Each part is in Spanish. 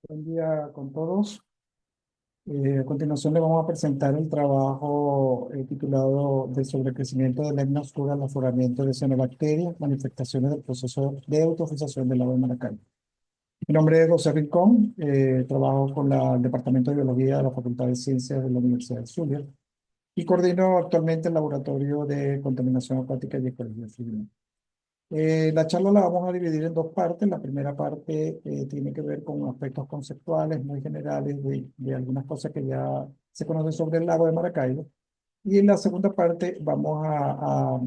Buen día con todos. A continuación le vamos a presentar el trabajo titulado Del sobrecrecimiento de la etnia oscura al afloramiento de cianobacterias, manifestaciones del proceso de eutrofización del lago de Maracay. Mi nombre es José Rincón, trabajo con el Departamento de Biología de la Facultad de Ciencias de la Universidad de Zulia y coordino actualmente el Laboratorio de Contaminación Acuática y Ecología Fluvial. La charla la vamos a dividir en dos partes. La primera parte tiene que ver con aspectos conceptuales muy generales de algunas cosas que ya se conocen sobre el lago de Maracaibo. Y en la segunda parte vamos a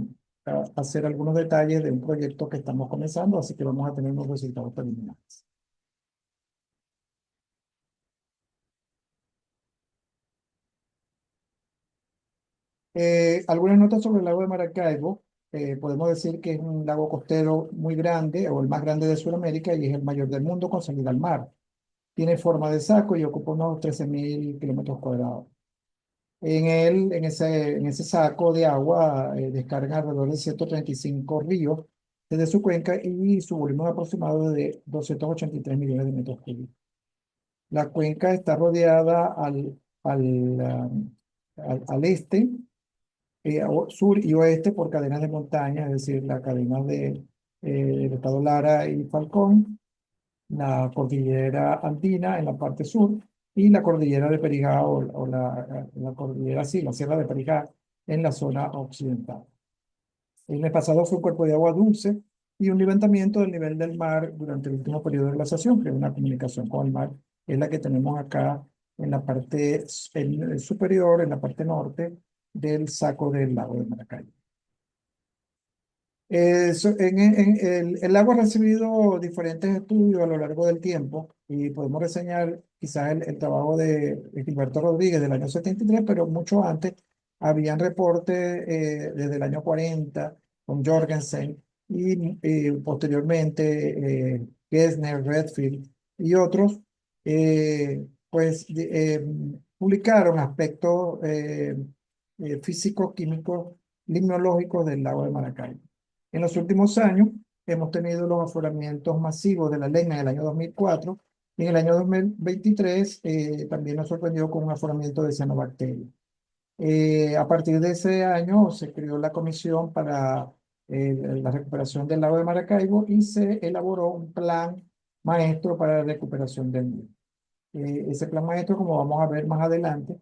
hacer algunos detalles de un proyecto que estamos comenzando, así que vamos a tener unos resultados preliminares. Algunas notas sobre el lago de Maracaibo. Podemos decir que es un lago costero muy grande, o el más grande de Sudamérica, y es el mayor del mundo con salida al mar. Tiene forma de saco y ocupa unos 13.000 kilómetros cuadrados. En ese saco de agua descargan alrededor de 135 ríos desde su cuenca y su volumen aproximado de 283 millones de metros cúbicos. La cuenca está rodeada al este, sur y oeste por cadenas de montañas, es decir, la cadena del estado Lara y Falcón, la cordillera andina en la parte sur y la cordillera de Perijá o la cordillera, sí, la sierra de Perijá en la zona occidental. El mes pasado fue un cuerpo de agua dulce y un levantamiento del nivel del mar durante el último periodo de glaciación, que es una comunicación con el mar, es la que tenemos acá en la parte superior, en la parte norte del saco del lago de Maracay. El lago ha recibido diferentes estudios a lo largo del tiempo y podemos reseñar quizás el trabajo de Gilberto Rodríguez del año 73, pero mucho antes habían reportes desde el año 40 con Jorgensen y posteriormente Gessner, Redfield y otros, publicaron aspectos físicos, químicos, limnológicos del lago de Maracay. En los últimos años hemos tenido los afloramientos masivos de la Lena en el año 2004 y en el año 2023 también nos sorprendió con un afloramiento de cianobacterias. A partir de ese año se creó la Comisión para la Recuperación del Lago de Maracaibo y se elaboró un plan maestro para la recuperación del mismo. Ese plan maestro, como vamos a ver más adelante,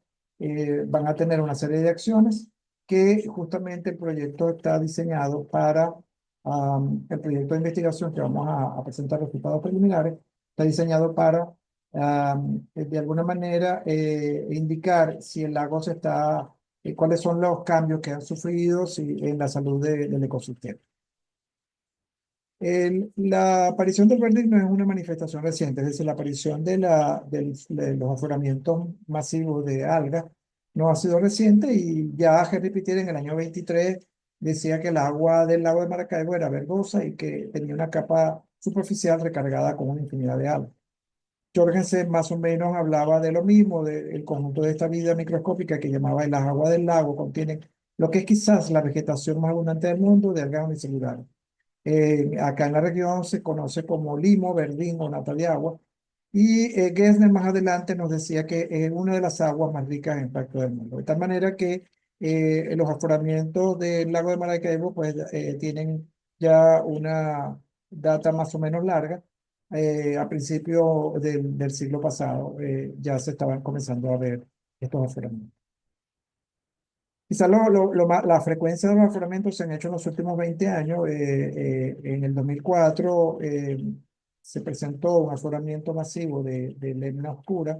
van a tener una serie de acciones que justamente el proyecto está diseñado para, el proyecto de investigación que vamos a presentar resultados preliminares, está diseñado para, de alguna manera, indicar si el lago se está, cuáles son los cambios que han sufrido en la salud del ecosistema. La aparición del verde no es una manifestación reciente, es decir, la aparición de los afloramientos masivos de algas no ha sido reciente y ya Henry Pittier en el año 23 decía que el agua del lago de Maracaibo era verdosa y que tenía una capa superficial recargada con una infinidad de algas. Jorgensen más o menos hablaba de lo mismo, del conjunto de esta vida microscópica que llamaba el agua del lago, contienen lo que es quizás la vegetación más abundante del mundo de algas unicelulares. Acá en la región se conoce como limo, verdín o nata de agua. Y Gessner más adelante nos decía que es una de las aguas más ricas en impacto del mundo. De tal manera que los afloramientos del lago de Maracaibo pues, tienen ya una data más o menos larga. A principios del siglo pasado ya se estaban comenzando a ver estos afloramientos. Quizás la frecuencia de los afloramientos se han hecho en los últimos 20 años. En el 2004 se presentó un afloramiento masivo de Lemna Oscura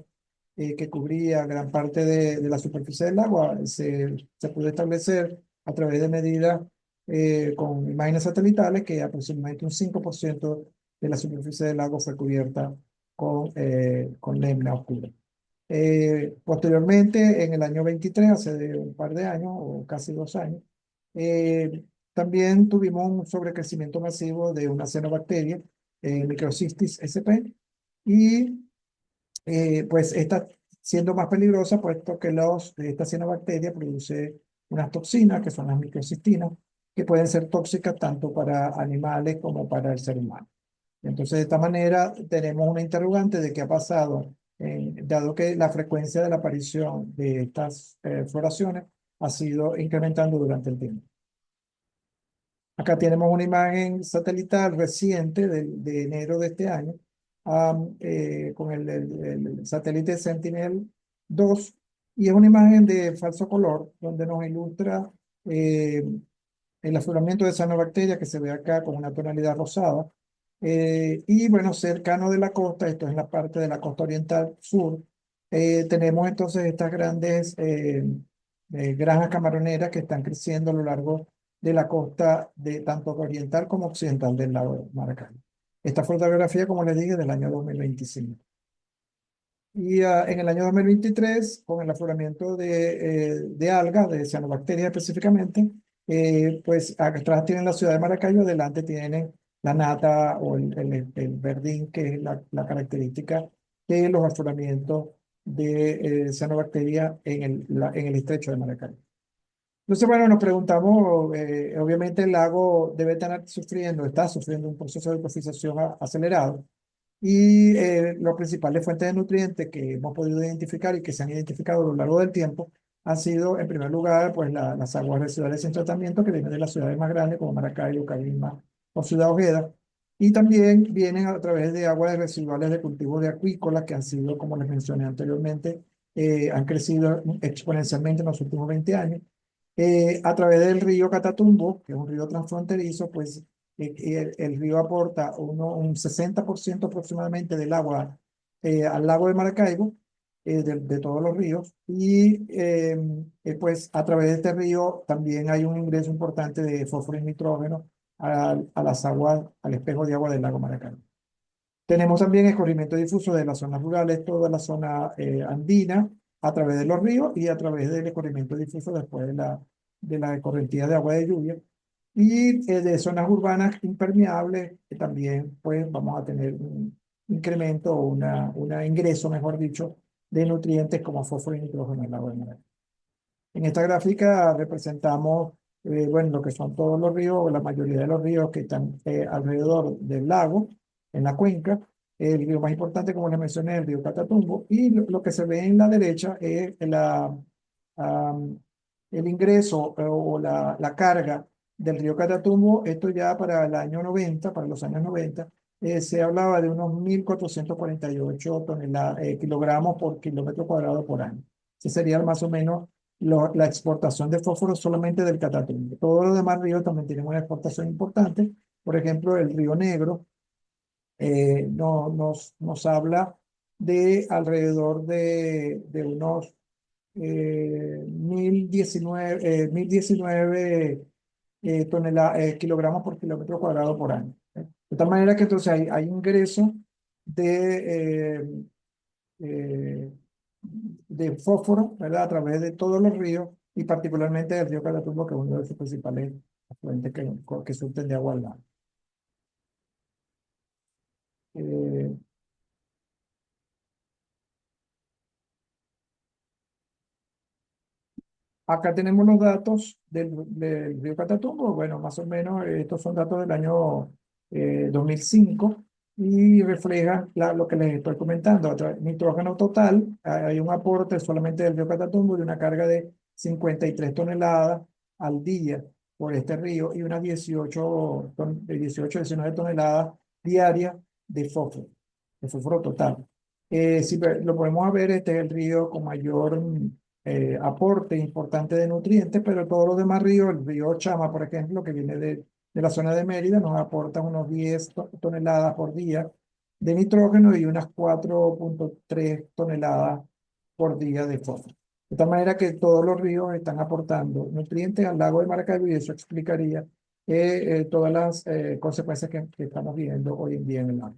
que cubría gran parte de la superficie del agua. Se pudo establecer a través de medidas con imágenes satelitales que aproximadamente un 5% de la superficie del lago fue cubierta con Lemna Oscura. Posteriormente, en el año 23, hace de un par de años o casi 2 años, eh, también tuvimos un sobrecrecimiento masivo de una cianobacteria, Microcystis sp, y pues está siendo más peligrosa puesto que esta cianobacteria produce unas toxinas que son las microcistinas, que pueden ser tóxicas tanto para animales como para el ser humano. Entonces, de esta manera, tenemos una interrogante de qué ha pasado, dado que la frecuencia de la aparición de estas floraciones ha sido incrementando durante el tiempo. Acá tenemos una imagen satelital reciente de enero de este año, con el satélite Sentinel-2, y es una imagen de falso color donde nos ilustra eh, el afloramiento de cianobacterias que se ve acá con una tonalidad rosada. Y bueno, cercano de la costa, esto es en la parte de la costa oriental sur, tenemos entonces estas grandes granjas camaroneras que están creciendo a lo largo de la costa de tanto oriental como occidental del lago de Maracay. Esta fotografía, como les dije, del año 2025. Y en el año 2023, con el afloramiento de algas, de cianobacterias específicamente, pues atrás tienen la ciudad de Maracayo, adelante tienen la nata o el verdín, que es la característica de los afloramientos de cianobacterias en el estrecho de Maracay. Entonces, bueno, nos preguntamos, obviamente el lago debe estar sufriendo, está sufriendo un proceso de eutrofización acelerado. Y las principales fuentes de nutrientes que hemos podido identificar y que se han identificado a lo largo del tiempo han sido, en primer lugar, pues las aguas residuales sin tratamiento que vienen de las ciudades más grandes como Maracaibo, Cabima o Ciudad Ojeda. Y también vienen a través de aguas residuales de cultivos de acuícolas que han sido, como les mencioné anteriormente, han crecido exponencialmente en los últimos 20 años. A través del río Catatumbo, que es un río transfronterizo, pues el río aporta un 60% aproximadamente del agua al lago de Maracaibo, de todos los ríos, y pues a través de este río también hay un ingreso importante de fósforo y nitrógeno a las aguas, al espejo de agua del lago Maracaibo. Tenemos también escurrimiento difuso de las zonas rurales, toda la zona andina, a través de los ríos y a través del escurrimiento difuso después de la correntía de agua de lluvia. Y de zonas urbanas impermeables, que también pues vamos a tener un incremento o una ingreso, mejor dicho, de nutrientes como fósforo y nitrógeno en el agua de mar. En esta gráfica representamos, bueno, lo que son todos los ríos, o la mayoría de los ríos que están alrededor del lago, en la cuenca. El río más importante, como les mencioné, es el río Catatumbo. Y lo que se ve en la derecha es am, el ingreso o la carga del río Catatumbo. Esto ya para el año 90, para los años 90, se hablaba de unos 1.448 kilogramos por kilómetro cuadrado por año. Ese sería más o menos la exportación de fósforo solamente del Catatumbo. Todos los demás ríos también tienen una exportación importante. Por ejemplo, el río Negro nos habla de alrededor de unos 1.019 kilogramos por kilómetro cuadrado por año. De tal manera que entonces hay ingreso de, eh, de fósforo, ¿verdad? A través de todos los ríos y particularmente del río Catatumbo, que es uno de sus principales afluentes que surten de agua al mar. Eh, Acá tenemos los datos del río Catatumbo. Bueno, más o menos estos son datos del año 2005 y reflejan lo que les estoy comentando. Nitrógeno total, hay un aporte solamente del río Catatumbo de una carga de 53 toneladas al día por este río y unas 19 toneladas diarias de fósforo total. Si lo podemos ver, este es el río con mayor aporte importante de nutrientes, pero todos los demás ríos, el río Chama, por ejemplo, que viene de la zona de Mérida, nos aporta unos 10 toneladas por día de nitrógeno y unas 4,3 toneladas por día de fósforo. De tal manera que todos los ríos están aportando nutrientes al lago de Maracaibo y eso explicaría todas las consecuencias que estamos viendo hoy en día en el lago.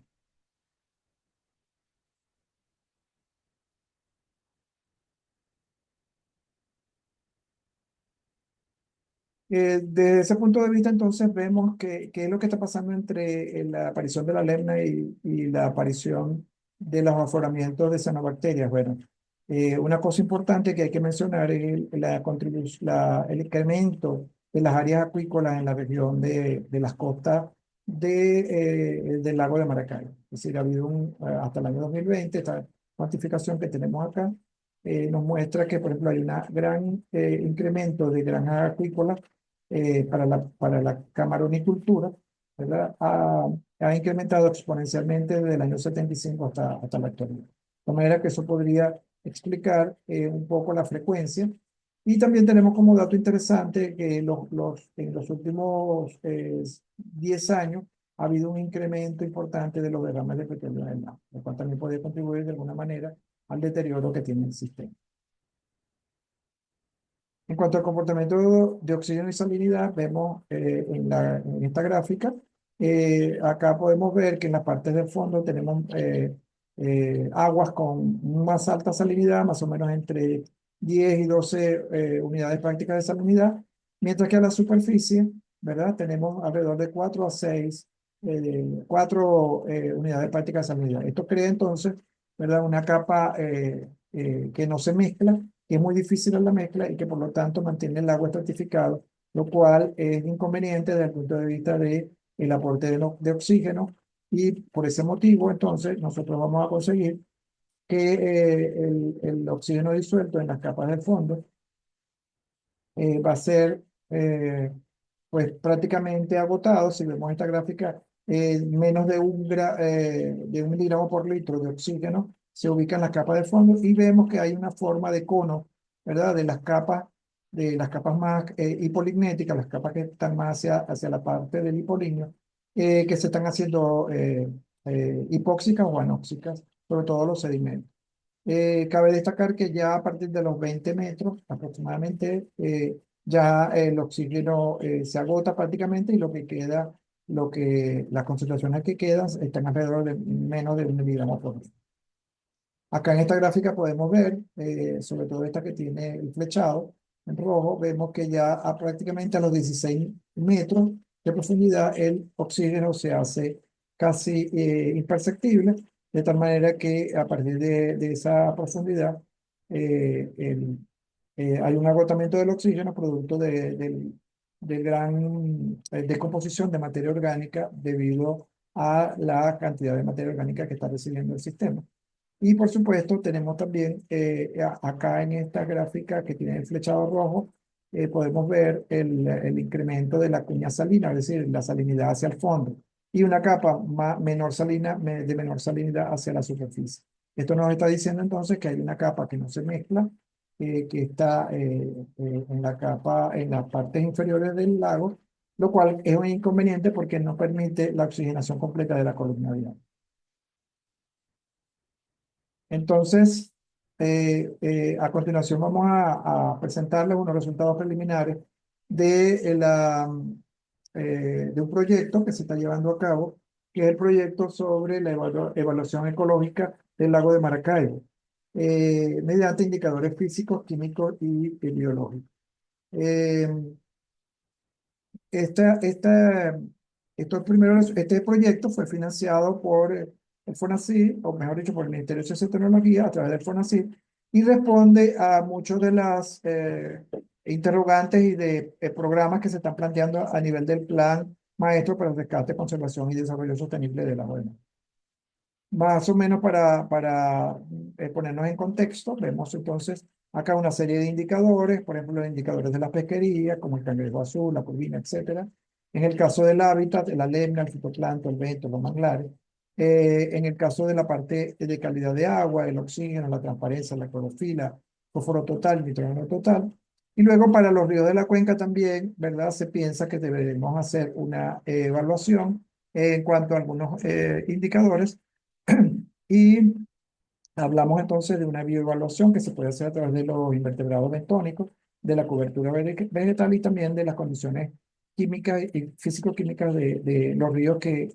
Desde ese punto de vista, entonces, vemos qué es lo que está pasando entre la aparición de la lemna y la aparición de los afloramientos de cianobacterias. Bueno, una cosa importante que hay que mencionar es el incremento de las áreas acuícolas en la región de las costas del lago de Maracay. Es decir, ha habido hasta el año 2020, esta cuantificación que tenemos acá nos muestra que, por ejemplo, hay un gran incremento de granjas acuícolas para la camaronicultura, ¿verdad? Ha incrementado exponencialmente desde el año 75 hasta la actualidad. De manera que eso podría explicar un poco la frecuencia. Y también tenemos como dato interesante que en los últimos 10 años ha habido un incremento importante de los derrames de petróleo en el mar, lo cual también puede contribuir de alguna manera al deterioro que tiene el sistema. En cuanto al comportamiento de oxígeno y salinidad, vemos en esta gráfica, acá podemos ver que en las partes del fondo tenemos aguas con más alta salinidad, más o menos entre 10 y 12 unidades prácticas de salinidad, mientras que a la superficie, ¿verdad? Tenemos alrededor de 4 a 6, 4 unidades prácticas de salinidad. Esto crea entonces, ¿verdad? Una capa que no se mezcla, que es muy difícil en la mezcla y que por lo tanto mantiene el agua estratificado, lo cual es inconveniente desde el punto de vista de el aporte de oxígeno, y por ese motivo entonces nosotros vamos a conseguir que el oxígeno disuelto en las capas del fondo va a ser pues prácticamente agotado. Si vemos esta gráfica, menos de 1 miligramo por litro de oxígeno se ubica en la capa de fondo, y vemos que hay una forma de cono, ¿verdad? De las capas más hipolignéticas, las capas que están más hacia la parte del hipolinio, que se están haciendo hipóxicas o anóxicas, sobre todo los sedimentos. Cabe destacar que ya a partir de los 20 metros aproximadamente, ya el oxígeno se agota prácticamente, y lo que queda, las concentraciones que quedan están alrededor de menos de 1 miligramo por litro. Acá en esta gráfica podemos ver, sobre todo esta que tiene el flechado en rojo, vemos que ya prácticamente a los 16 metros de profundidad el oxígeno se hace casi imperceptible, de tal manera que a partir de esa profundidad hay un agotamiento del oxígeno producto del gran descomposición de materia orgánica debido a la cantidad de materia orgánica que está recibiendo el sistema. Y por supuesto, tenemos también acá en esta gráfica que tiene el flechado rojo, podemos ver el incremento de la cuña salina, es decir, la salinidad hacia el fondo, y una capa de menor salinidad hacia la superficie. Esto nos está diciendo entonces que hay una capa que no se mezcla, que está en las partes inferiores del lago, lo cual es un inconveniente porque no permite la oxigenación completa de la columna de agua. Entonces, a continuación vamos a presentarles unos resultados preliminares de un proyecto que se está llevando a cabo, que es el proyecto sobre la evaluación ecológica del lago de Maracaibo, mediante indicadores físicos, químicos y biológicos. Eh, esta, esta, este proyecto fue financiado por el FONACYT, o mejor dicho, por el Ministerio de Ciencia y Tecnología a través del FONACYT, y responde a muchos de las interrogantes y de programas que se están planteando a nivel del Plan Maestro para el Rescate, Conservación y Desarrollo Sostenible de la ONU. Más o menos para ponernos en contexto, vemos entonces acá una serie de indicadores, por ejemplo, los indicadores de la pesquería, como el cangrejo azul, la corvina, etcétera. En el caso del hábitat, la lemna, el fitoplancton, el vento, los manglares. En el caso de la parte de calidad de agua, el oxígeno, la transparencia, la clorofila, fósforo total, nitrógeno total. Y luego para los ríos de la cuenca también, ¿verdad? Se piensa que deberemos hacer una evaluación en cuanto a algunos indicadores. Y hablamos entonces de una bioevaluación que se puede hacer a través de los invertebrados bentónicos, de la cobertura vegetal, y también de las condiciones químicas y físico-químicas de los ríos que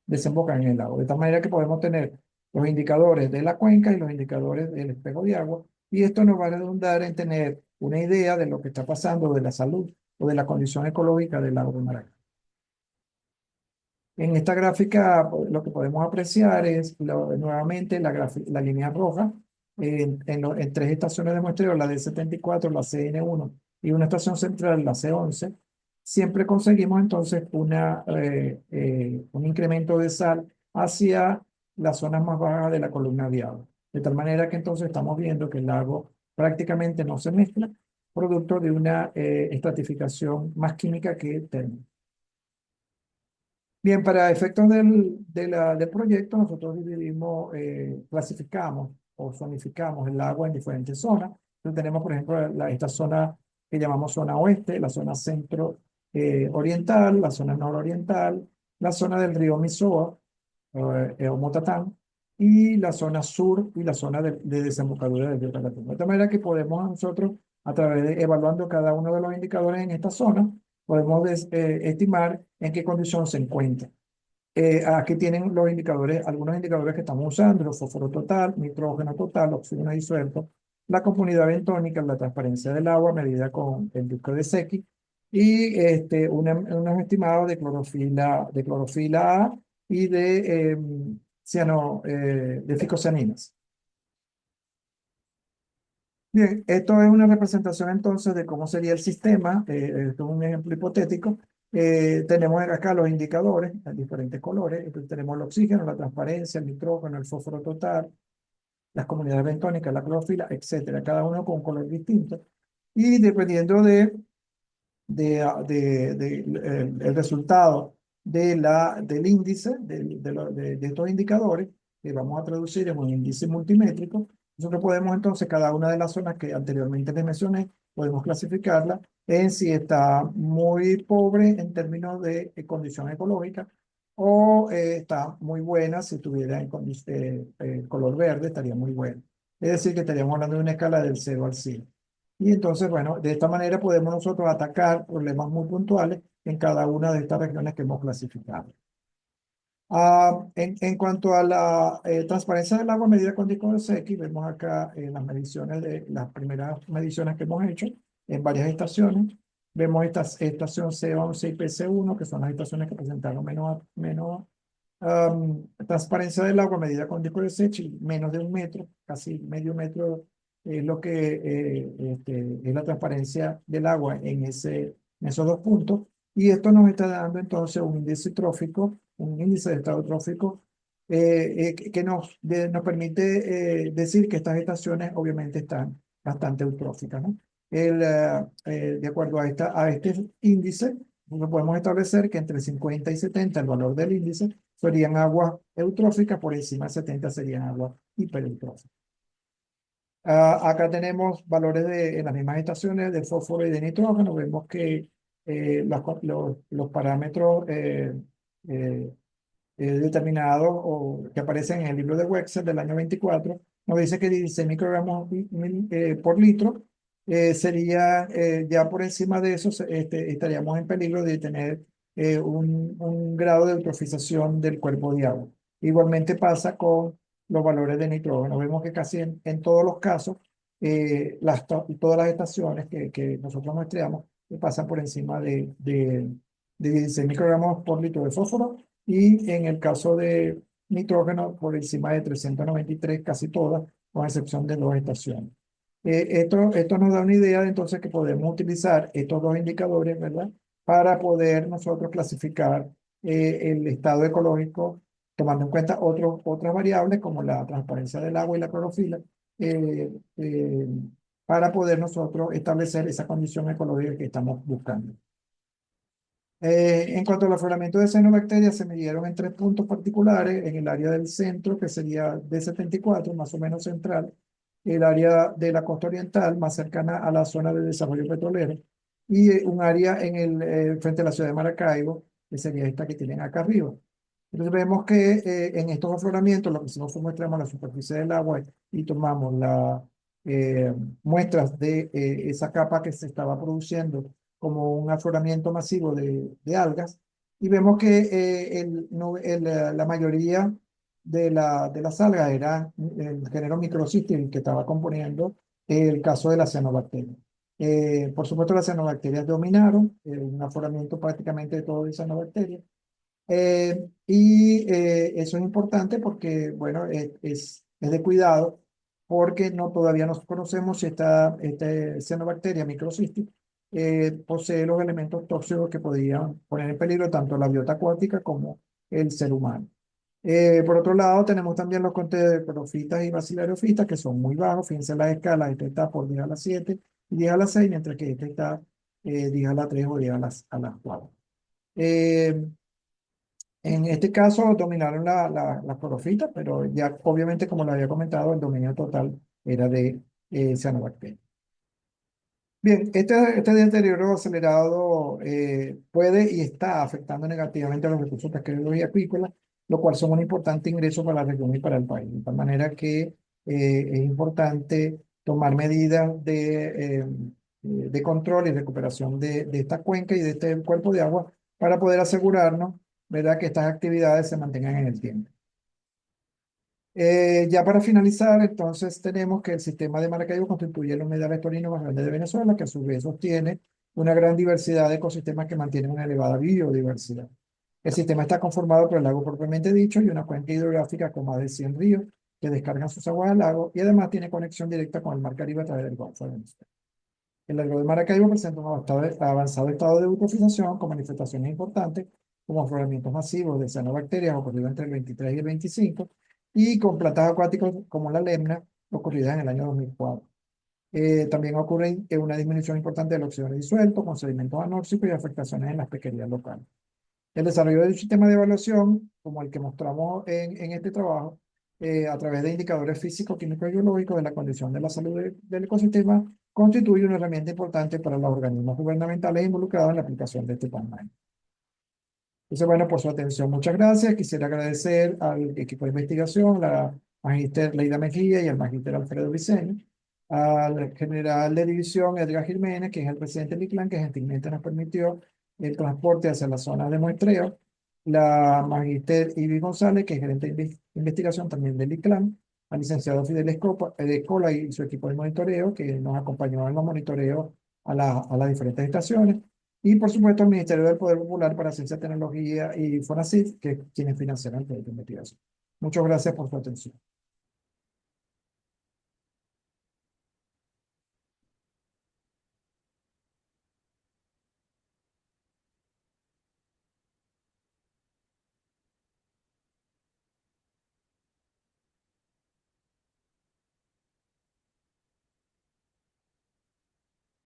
desembocan en el lago. De tal manera que podemos tener los indicadores de la cuenca y los indicadores del espejo de agua, y esto nos va a redundar en tener una idea de lo que está pasando, de la salud o de la condición ecológica del lago de Maracay. En esta gráfica lo que podemos apreciar es nuevamente la línea roja en 3 estaciones de muestreo, la D74, la CN1 y una estación central, la C11, siempre conseguimos entonces un incremento de sal hacia las zonas más bajas de la columna de agua. De tal manera que entonces estamos viendo que el lago prácticamente no se mezcla, producto de una estratificación más química que térmica. Bien, para efectos del proyecto, nosotros dividimos, clasificamos o zonificamos el agua en diferentes zonas. Entonces tenemos, por ejemplo, esta zona que llamamos zona oeste, la zona centro oriental, la zona nororiental, la zona del río Misoa o Motatán, y la zona sur y la zona de desembocadura del río Catatumbo. De tal manera que podemos nosotros, a través de evaluando cada uno de los indicadores en esta zona, podemos estimar en qué condición se encuentra. Aquí tienen los indicadores, algunos indicadores que estamos usando: el fósforo total, nitrógeno total, oxígeno disuelto, la compunidad bentónica, la transparencia del agua medida con el disco de Secchi, y unos estimados de clorofila A y de ficocianinas. Bien, esto es una representación entonces de cómo sería el sistema. Esto es un ejemplo hipotético. Tenemos acá los indicadores en diferentes colores. Entonces tenemos el oxígeno, la transparencia, el nitrógeno, el fósforo total, las comunidades bentónicas, la clorofila, etcétera. Cada uno con un color distinto. Y dependiendo el resultado del índice de estos indicadores, que vamos a traducir en un índice multimétrico, nosotros podemos entonces cada una de las zonas que anteriormente les mencioné, podemos clasificarla en si está muy pobre en términos de condición ecológica, o está muy buena. Si tuviera color verde, estaría muy buena. Es decir, que estaríamos hablando de una escala del 0 al 100. Y entonces, bueno, de esta manera podemos nosotros atacar problemas muy puntuales en cada una de estas regiones que hemos clasificado. En cuanto a la transparencia del agua medida con disco de Secchi, vemos acá las mediciones las primeras mediciones que hemos hecho en varias estaciones. Vemos esta estación C11 y PC1, que son las estaciones que presentaron menos transparencia del agua medida con disco de Secchi, menos de 1 metro, casi medio metro, es lo que es la transparencia del agua en esos dos puntos. Y esto nos está dando entonces un índice trófico, un índice de estado trófico, que nos permite decir que estas estaciones obviamente están bastante eutróficas, ¿no? De acuerdo a este índice, nosotros podemos establecer que entre 50 y 70 el valor del índice serían aguas eutróficas, por encima de 70 serían aguas hipereutróficas. Acá tenemos valores en las mismas estaciones de fósforo y de nitrógeno. Vemos que los parámetros eh, determinados o que aparecen en el libro de Wexel del año 24 nos dice que 16 microgramos por litro sería ya por encima de eso. Estaríamos en peligro de tener un grado de eutrofización del cuerpo de agua. Igualmente pasa con los valores de nitrógeno. Vemos que casi en todos los casos, todas las estaciones que nosotros muestreamos pasan por encima de 16 microgramos por litro de fósforo, y en el caso de nitrógeno por encima de 393, casi todas, con excepción de dos estaciones. Esto nos da una idea de entonces que podemos utilizar estos dos indicadores, ¿verdad? Para poder nosotros clasificar el estado ecológico, tomando en cuenta otras variables como la transparencia del agua y la clorofila, eh, eh, para poder nosotros establecer esa condición ecológica que estamos buscando. En cuanto al afloramiento de cianobacterias, se midieron en tres puntos particulares: en el área del centro, que sería D74, más o menos central; el área de la costa oriental, más cercana a la zona de desarrollo petrolero; y un área frente a la ciudad de Maracaibo, que sería esta que tienen acá arriba. Entonces vemos que en estos afloramientos lo que hicimos fue muestramos la superficie del agua y tomamos las muestras de esa capa que se estaba produciendo como un afloramiento masivo de algas, y vemos que la mayoría de las algas eran el género Microcystis, que estaba componiendo el caso de la cianobacteria. Por supuesto, las cianobacterias dominaron, un afloramiento prácticamente de todo de cianobacterias. Eso es importante porque, bueno, es de cuidado, porque todavía no conocemos si esta cianobacteria microcystis posee los elementos tóxicos que podrían poner en peligro tanto la biota acuática como el ser humano. Por otro lado, tenemos también los contes de profitas y basilariofitas, que son muy bajos. Fíjense las escalas, este está por 10 a la 7 y 10 a la 6, mientras que este está 10 a la 3 o 10 a las 4. Eh, en este caso dominaron las clorofitas, pero ya obviamente, como lo había comentado, el dominio total era de cianobacterias. Bien, este deterioro acelerado puede y está afectando negativamente a los recursos pesqueros y acuícolas, lo cual son un importante ingreso para la región y para el país. De tal manera que es importante tomar medidas de control y recuperación de esta cuenca y de este cuerpo de agua para poder asegurarnos, ¿verdad?, que estas actividades se mantengan en el tiempo. Ya para finalizar, entonces tenemos que el sistema de Maracaibo constituye el humedal estorino más grande de Venezuela, que a su vez sostiene una gran diversidad de ecosistemas que mantienen una elevada biodiversidad. El sistema está conformado por el lago propiamente dicho y una cuenca hidrográfica con más de 100 ríos que descargan sus aguas al lago y además tiene conexión directa con el Mar Caribe a través del Golfo de Venezuela. El lago de Maracaibo presenta un avanzado estado de eutrofización con manifestaciones importantes como afloramientos masivos de cianobacterias ocurridos entre el 23 y el 25 y con plantas acuáticas como la lemna ocurridas en el año 2004. También ocurre una disminución importante del oxígeno disuelto con sedimentos anóxicos y afectaciones en las pesquerías locales. El desarrollo de un sistema de evaluación, como el que mostramos en este trabajo, a través de indicadores físicos, químicos y biológicos de la condición de la salud del ecosistema, constituye una herramienta importante para los organismos gubernamentales involucrados en la aplicación de este plan maestro. Entonces, bueno, por su atención, muchas gracias. Quisiera agradecer al equipo de investigación, la magíster Leida Mejía y al magíster Alfredo Briceño, al general de división Edgar Jiménez, que es el presidente del ICLAN, que gentilmente nos permitió el transporte hacia las zonas de muestreo, la magíster Ivy González, que es gerente de investigación también del ICLAN, al licenciado Fidel Escola y su equipo de monitoreo, que nos acompañó en los monitoreos a las diferentes estaciones. Y por supuesto el Ministerio del Poder Popular para Ciencia, Tecnología y FONACYT, que quienes financiaron el proyecto de investigación. Muchas gracias por su atención.